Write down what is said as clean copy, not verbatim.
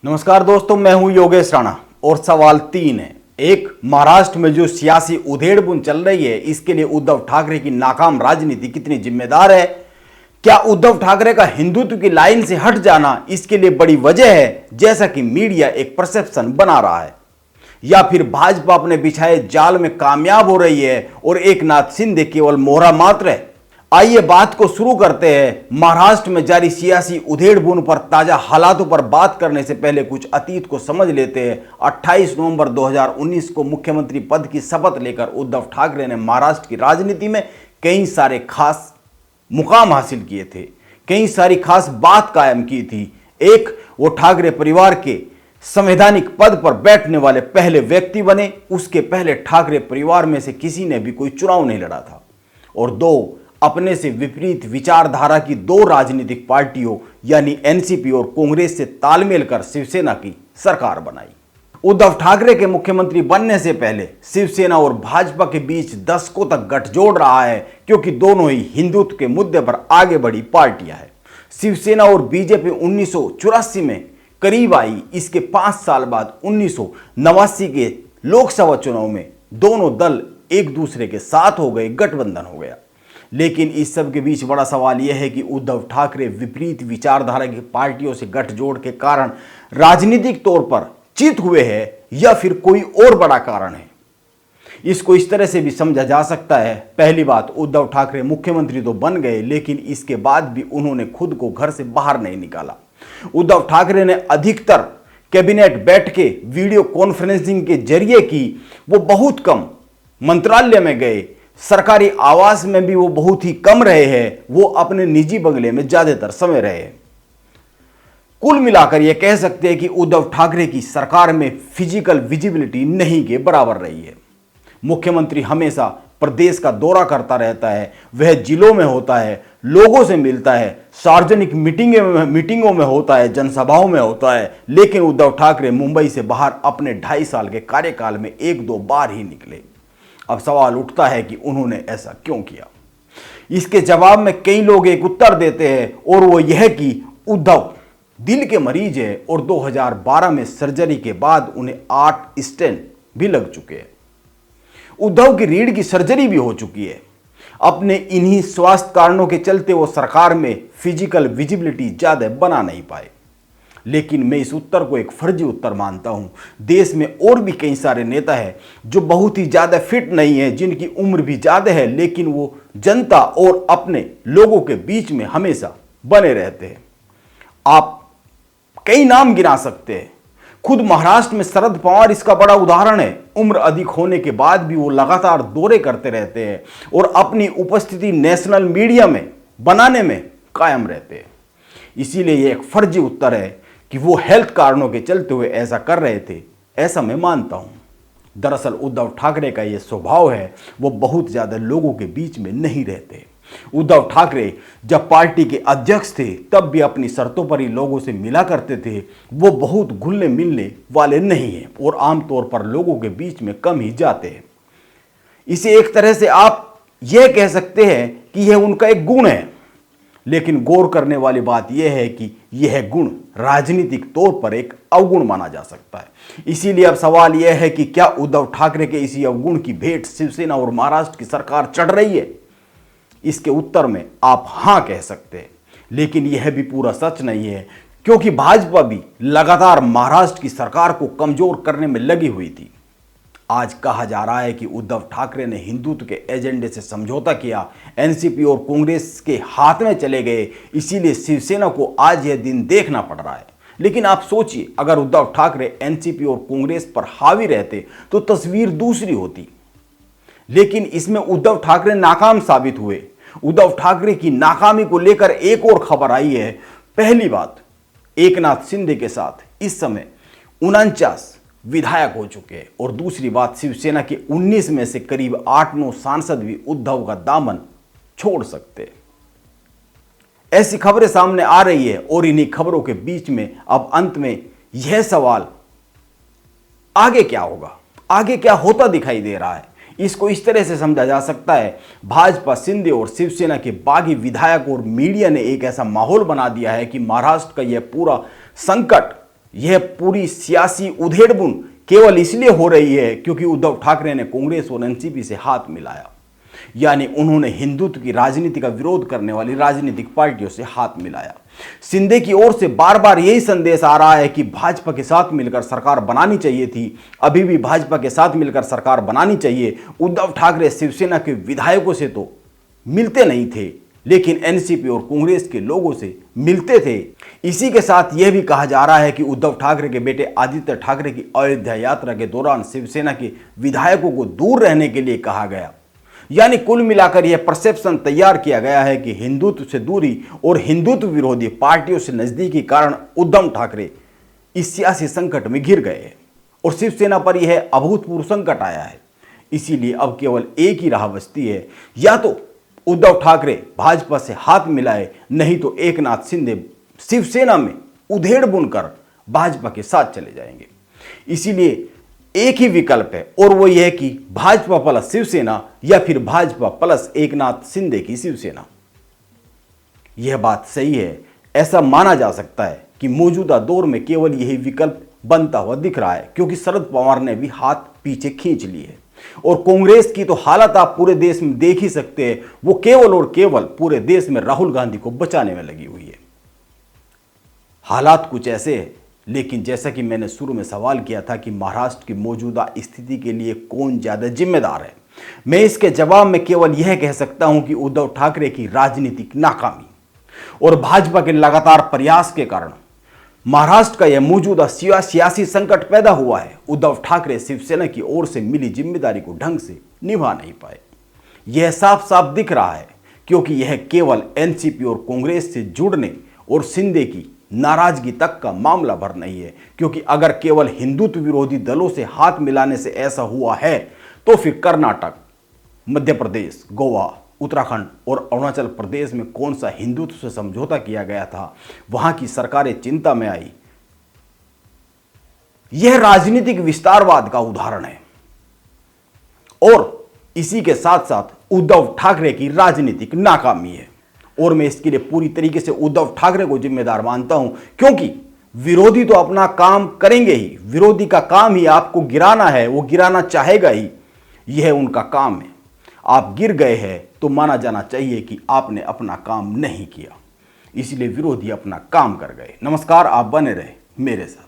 नमस्कार दोस्तों, मैं हूं योगेश राणा और सवाल 3 है। एक, महाराष्ट्र में जो सियासी उधेड़बुन चल रही है, इसके लिए उद्धव ठाकरे की नाकाम राजनीति कितनी जिम्मेदार है? क्या उद्धव ठाकरे का हिंदुत्व की लाइन से हट जाना इसके लिए बड़ी वजह है, जैसा कि मीडिया एक परसेप्शन बना रहा है? या फिर भाजपा अपने बिछाए जाल में कामयाब हो रही है और एकनाथ शिंदे केवल मोहरा मात्र है? आइए बात को शुरू करते हैं। महाराष्ट्र में जारी सियासी उधेड़बुन पर ताजा हालातों पर बात करने से पहले कुछ अतीत को समझ लेते हैं। 28 नवंबर 2019 को मुख्यमंत्री पद की शपथ लेकर उद्धव ठाकरे ने महाराष्ट्र की राजनीति में कई सारे खास मुकाम हासिल किए थे, कई सारी खास बात कायम की थी। एक, वो ठाकरे परिवार के संवैधानिक पद पर बैठने वाले पहले व्यक्ति बने। उसके पहले ठाकरे परिवार में से किसी ने भी कोई चुनाव नहीं लड़ा था। और दो, अपने से विपरीत विचारधारा की दो राजनीतिक पार्टियों यानी एनसीपी और कांग्रेस से तालमेल कर शिवसेना की सरकार बनाई। उद्धव ठाकरे के मुख्यमंत्री बनने से पहले शिवसेना और भाजपा के बीच दशकों तक गठजोड़ रहा है, क्योंकि दोनों ही हिंदुत्व के मुद्दे पर आगे बढ़ी पार्टियां हैं। शिवसेना और बीजेपी 1984 में करीब आई। इसके 5 साल बाद 1989 के लोकसभा चुनाव में दोनों दल एक दूसरे के साथ हो गए, गठबंधन हो गया। लेकिन इस सब के बीच बड़ा सवाल यह है कि उद्धव ठाकरे विपरीत विचारधारा की पार्टियों से गठजोड़ के कारण राजनीतिक तौर पर चित हुए हैं या फिर कोई और बड़ा कारण है। इसको इस तरह से भी समझा जा सकता है। पहली बात, उद्धव ठाकरे मुख्यमंत्री तो बन गए, लेकिन इसके बाद भी उन्होंने खुद को घर से बाहर नहीं निकाला। उद्धव ठाकरे ने अधिकतर कैबिनेट बैठकें वीडियो कॉन्फ्रेंसिंग के जरिए की। वो बहुत कम मंत्रालय में गए, सरकारी आवास में भी वो बहुत ही कम रहे हैं। वो अपने निजी बंगले में ज्यादातर समय रहे हैं। कुल मिलाकर यह कह सकते हैं कि उद्धव ठाकरे की सरकार में फिजिकल विजिबिलिटी नहीं के बराबर रही है। मुख्यमंत्री हमेशा प्रदेश का दौरा करता रहता है, वह जिलों में होता है, लोगों से मिलता है, सार्वजनिक मीटिंगों में होता है, जनसभाओं में होता है। लेकिन उद्धव ठाकरे मुंबई से बाहर अपने 2.5 साल के कार्यकाल में 1-2 बार ही निकले। अब सवाल उठता है कि उन्होंने ऐसा क्यों किया। इसके जवाब में कई लोग एक उत्तर देते हैं, और वो यह कि उद्धव दिल के मरीज है और 2012 में सर्जरी के बाद उन्हें 8 स्टेंट भी लग चुके हैं। उद्धव की रीढ़ की सर्जरी भी हो चुकी है। अपने इन्हीं स्वास्थ्य कारणों के चलते वो सरकार में फिजिकल विजिबिलिटी ज्यादा बना नहीं पाए। लेकिन मैं इस उत्तर को एक फर्जी उत्तर मानता हूं। देश में और भी कई सारे नेता हैं जो बहुत ही ज्यादा फिट नहीं है, जिनकी उम्र भी ज्यादा है, लेकिन वो जनता और अपने लोगों के बीच में हमेशा बने रहते हैं। आप कई नाम गिना सकते हैं। खुद महाराष्ट्र में शरद पवार इसका बड़ा उदाहरण है। उम्र अधिक होने के बाद भी वो लगातार दौरे करते रहते हैं और अपनी उपस्थिति नेशनल मीडिया में बनाने में कायम रहते हैं। इसीलिए यह एक फर्जी उत्तर है कि वो हेल्थ कारणों के चलते हुए ऐसा कर रहे थे, ऐसा मैं मानता हूं। दरअसल उद्धव ठाकरे का यह स्वभाव है, वो बहुत ज्यादा लोगों के बीच में नहीं रहते। उद्धव ठाकरे जब पार्टी के अध्यक्ष थे तब भी अपनी शर्तों पर ही लोगों से मिला करते थे। वो बहुत घुलने मिलने वाले नहीं हैं और आमतौर पर लोगों के बीच में कम ही जाते हैं। इसे एक तरह से आप यह कह सकते हैं कि यह उनका एक गुण है। लेकिन गौर करने वाली बात यह है कि यह गुण राजनीतिक तौर पर एक अवगुण माना जा सकता है। इसीलिए अब सवाल यह है कि क्या उद्धव ठाकरे के इसी अवगुण की भेंट शिवसेना और महाराष्ट्र की सरकार चढ़ रही है? इसके उत्तर में आप हां कह सकते हैं, लेकिन यह भी पूरा सच नहीं है, क्योंकि भाजपा भी लगातार महाराष्ट्र की सरकार को कमजोर करने में लगी हुई थी। आज कहा जा रहा है कि उद्धव ठाकरे ने हिंदुत्व के एजेंडे से समझौता किया, एनसीपी और कांग्रेस के हाथ में चले गए, इसीलिए शिवसेना को आज यह दिन देखना पड़ रहा है। लेकिन आप सोचिए, अगर उद्धव ठाकरे एनसीपी और कांग्रेस पर हावी रहते तो तस्वीर दूसरी होती। लेकिन इसमें उद्धव ठाकरे नाकाम साबित हुए। उद्धव ठाकरे की नाकामी को लेकर एक और खबर आई है। पहली बात, एकनाथ शिंदे के साथ इस समय 49 विधायक हो चुके हैं, और दूसरी बात, शिवसेना के 19 में से करीब 8-9 सांसद भी उद्धव का दामन छोड़ सकते हैं। ऐसी खबरें सामने आ रही है, और इन्हीं खबरों के बीच में अब अंत में यह सवाल, आगे क्या होगा, आगे क्या होता दिखाई दे रहा है? इसको इस तरह से समझा जा सकता है, भाजपा, शिंदे और शिवसेना के बागी विधायक और मीडिया ने एक ऐसा माहौल बना दिया है कि महाराष्ट्र का यह पूरा संकट यह पूरी सियासी उधेड़बुन केवल इसलिए हो रही है क्योंकि उद्धव ठाकरे ने कांग्रेस और एनसीपी से हाथ मिलाया, यानी उन्होंने हिंदुत्व की राजनीति का विरोध करने वाली राजनीतिक पार्टियों से हाथ मिलाया। शिंदे की ओर से बार बार यही संदेश आ रहा है कि भाजपा के साथ मिलकर सरकार बनानी चाहिए थी, अभी भी भाजपा के साथ मिलकर सरकार बनानी चाहिए। उद्धव ठाकरे शिवसेना के विधायकों से तो मिलते नहीं थे, लेकिन एनसीपी और कांग्रेस के लोगों से मिलते थे। इसी के साथ यह भी कहा जा रहा है कि उद्धव ठाकरे के बेटे आदित्य ठाकरे की अयोध्या यात्रा के दौरान शिवसेना के विधायकों को दूर रहने के लिए कहा गया। यानी कुल मिलाकर यह परसेप्शन तैयार किया गया है कि हिंदुत्व से दूरी और हिंदुत्व विरोधी पार्टियों से नजदीकी कारण उद्धव ठाकरे इस सियासी संकट में घिर गए हैं और शिवसेना पर यह अभूतपूर्व संकट आया है। इसीलिए अब केवल एक ही राह बचती है, या तो उद्धव ठाकरे भाजपा से हाथ मिलाए, नहीं तो एकनाथ शिंदे शिवसेना में उधेड़ बुनकर भाजपा के साथ चले जाएंगे। इसीलिए एक ही विकल्प है और वो यह है कि भाजपा प्लस शिवसेना या फिर भाजपा प्लस एकनाथ शिंदे की शिवसेना। यह बात सही है, ऐसा माना जा सकता है कि मौजूदा दौर में केवल यही विकल्प बनता हुआ दिख रहा है, क्योंकि शरद पवार ने भी हाथ पीछे खींच लिए है और कांग्रेस की तो हालत आप पूरे देश में देख ही सकते हैं। वो केवल और केवल पूरे देश में राहुल गांधी को बचाने में लगी हुई है। हालात कुछ ऐसे हैं, लेकिन जैसा कि मैंने शुरू में सवाल किया था कि महाराष्ट्र की मौजूदा स्थिति के लिए कौन ज्यादा जिम्मेदार है, मैं इसके जवाब में केवल यह कह सकता हूं कि उद्धव ठाकरे की राजनीतिक नाकामी और भाजपा के लगातार प्रयास के कारण महाराष्ट्र का यह मौजूदा सियासी संकट पैदा हुआ है। उद्धव ठाकरे शिवसेना की ओर से मिली जिम्मेदारी को ढंग से निभा नहीं पाए। यह साफ साफ दिख रहा है, क्योंकि यह केवल एनसीपी और कांग्रेस से जुड़ने और शिंदे की नाराजगी तक का मामला भर नहीं है, क्योंकि अगर केवल हिंदुत्व विरोधी दलों से हाथ मिलाने से ऐसा हुआ है तो फिर कर्नाटक, मध्य प्रदेश, गोवा, उत्तराखंड और अरुणाचल प्रदेश में कौन सा हिंदुत्व से समझौता किया गया था, वहां की सरकारें चिंता में आई। यह राजनीतिक विस्तारवाद का उदाहरण है और इसी के साथ साथ उद्धव ठाकरे की राजनीतिक नाकामी है और मैं इसके लिए पूरी तरीके से उद्धव ठाकरे को जिम्मेदार मानता हूं, क्योंकि विरोधी तो अपना काम करेंगे ही, विरोधी का काम ही आपको गिराना है, वो गिराना चाहेगा ही, यह उनका काम है। आप गिर गए हैं तो माना जाना चाहिए कि आपने अपना काम नहीं किया, इसलिए विरोधी अपना काम कर गए। नमस्कार, आप बने रहे मेरे साथ।